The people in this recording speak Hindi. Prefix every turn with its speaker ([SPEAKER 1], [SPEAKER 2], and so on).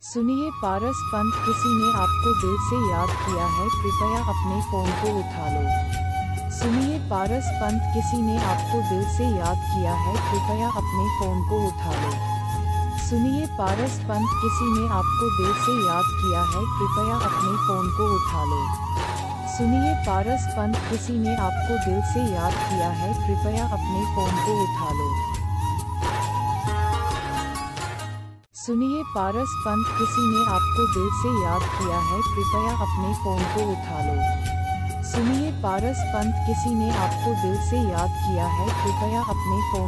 [SPEAKER 1] सुनिए पारस पंत, किसी ने आपको दिल से याद किया है, कृपया अपने फोन को उठा लो। सुनिए पारस पंत, किसी ने आपको दिल से याद किया है, कृपया अपने फोन को उठा लो। सुनिए पारस पंत, किसी ने आपको दिल से याद किया है, कृपया अपने फोन को उठा लो। सुनिए पारस पंत, किसी ने आपको दिल से याद किया है, कृपया अपने फोन को उठा लो। सुनिए पारस पंत, किसी ने आपको दिल से याद किया है, कृपया अपने फोन को उठा लो। सुनिए पारस पंत, किसी ने आपको दिल से याद किया है, कृपया अपने फोन